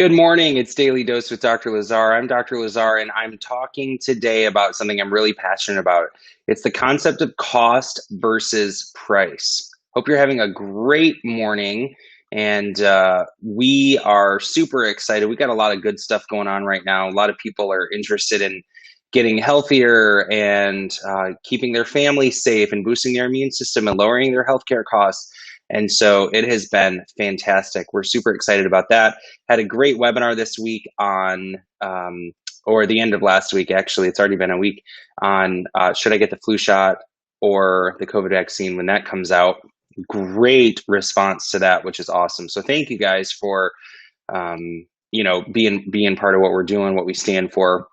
Good morning. It's Daily Dose with Dr. Lazar. I'm Dr. Lazar, and I'm talking today about something I'm really passionate about. It's the concept of cost versus price. Hope you're having a great morning, and we are super excited. We got a lot of good stuff going on right now. A lot of people are interested in getting healthier and keeping their family safe and boosting their immune system and lowering their healthcare costs. And so it has been fantastic. We're super excited about that. Had a great webinar this week on, or the end of last week, actually, it's already been a week, on should I get the flu shot or the COVID vaccine when that comes out. Great response to that, which is awesome. So thank you guys for, being part of what we're doing, what we stand for,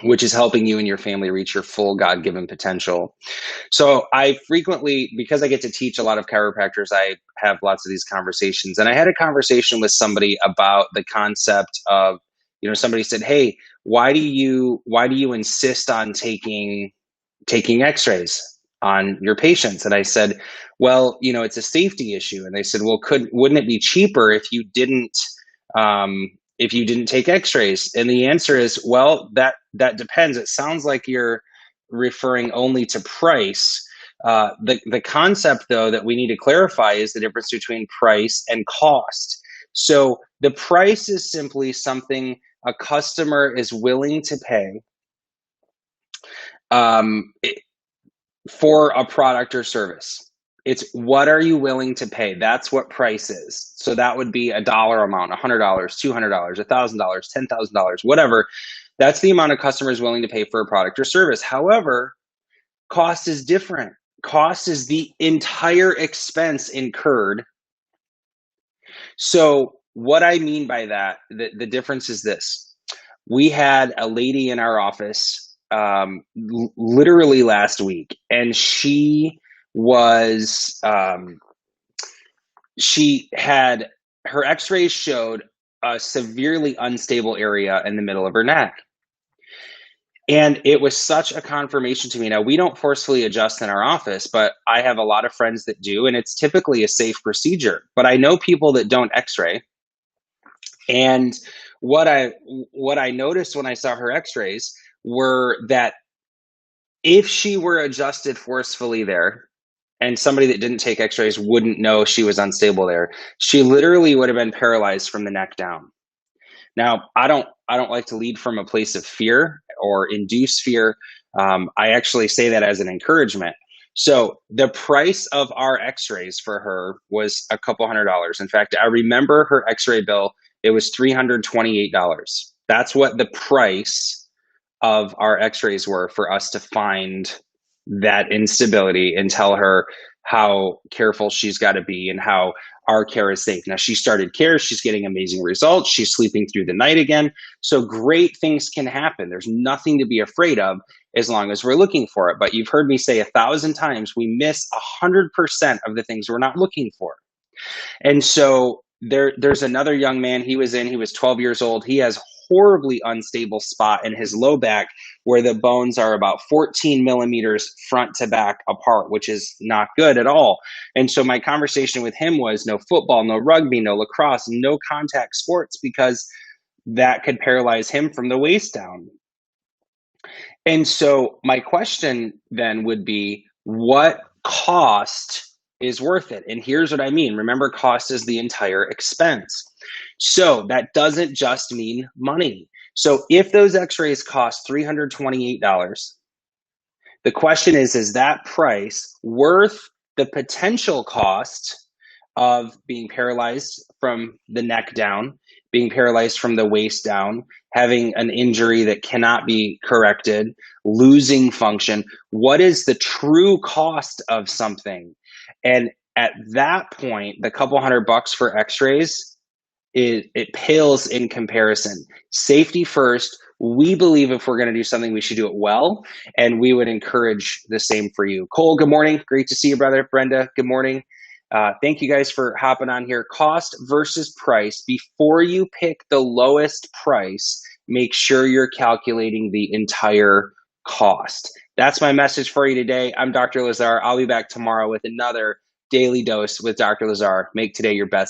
which is helping you and your family reach your full God-given potential. So I frequently, because I get to teach a lot of chiropractors, I have lots of these conversations. And I had a conversation with somebody about the concept of, somebody said, "Hey, why do you insist on taking x-rays on your patients?" And I said, "Well, it's a safety issue." And they said, "Well, wouldn't it be cheaper if you didn't take x-rays?" And the answer is, well, that depends. It sounds like you're referring only to price. The concept, though, that we need to clarify is the difference between price and cost. So the price is simply something a customer is willing to pay for a product or service. It's what are you willing to pay? That's what price is. So that would be a dollar amount, $100, $200, $1,000, $10,000, whatever. That's the amount a customer is willing to pay for a product or service. However, cost is different. Cost is the entire expense incurred. So what I mean by that, the difference is this. We had a lady in our office literally last week, and she had her x-rays showed a severely unstable area in the middle of her neck. And it was such a confirmation to me. Now, we don't forcefully adjust in our office, but I have a lot of friends that do, and it's typically a safe procedure. But I know people that don't x-ray. And what I noticed when I saw her x-rays were that if she were adjusted forcefully there, and somebody that didn't take x-rays wouldn't know she was unstable there, she literally would have been paralyzed from the neck down. Now, I don't like to lead from a place of fear or induce fear. I actually say that as an encouragement. So the price of our x-rays for her was a couple $100. In fact, I remember her x-ray bill, it was $328. That's what the price of our x-rays were for us to find that instability and tell her how careful she's got to be and how our care is safe. Now, she started care. She's getting amazing results. She's sleeping through the night again. So great things can happen. There's nothing to be afraid of as long as we're looking for it. But you've heard me say 1,000 times, we miss 100% of the things we're not looking for. And so there's another young man he was 12 years old. He has horribly unstable spot in his low back where the bones are about 14 millimeters front to back apart, which is not good at all. And so my conversation with him was no football, no rugby, no lacrosse, no contact sports, because that could paralyze him from the waist down. And so my question then would be, what cost is worth it? And here's what I mean. Remember, cost is the entire expense. So that doesn't just mean money. So if those x-rays cost $328, the question is that price worth the potential cost of being paralyzed from the neck down, being paralyzed from the waist down, having an injury that cannot be corrected, losing function? What is the true cost of something? And at that point, the couple $100 for x-rays, it pales in comparison. Safety first. We believe if we're going to do something, we should do it well, and we would encourage the same for you. Cole, good morning. Great to see you, brother. Brenda, good morning. Thank you guys for hopping on here. Cost versus price. Before you pick the lowest price, make sure you're calculating the entire cost. That's my message for you today. I'm Dr. Lazar. I'll be back tomorrow with another Daily Dose with Dr. Lazar. Make today your best.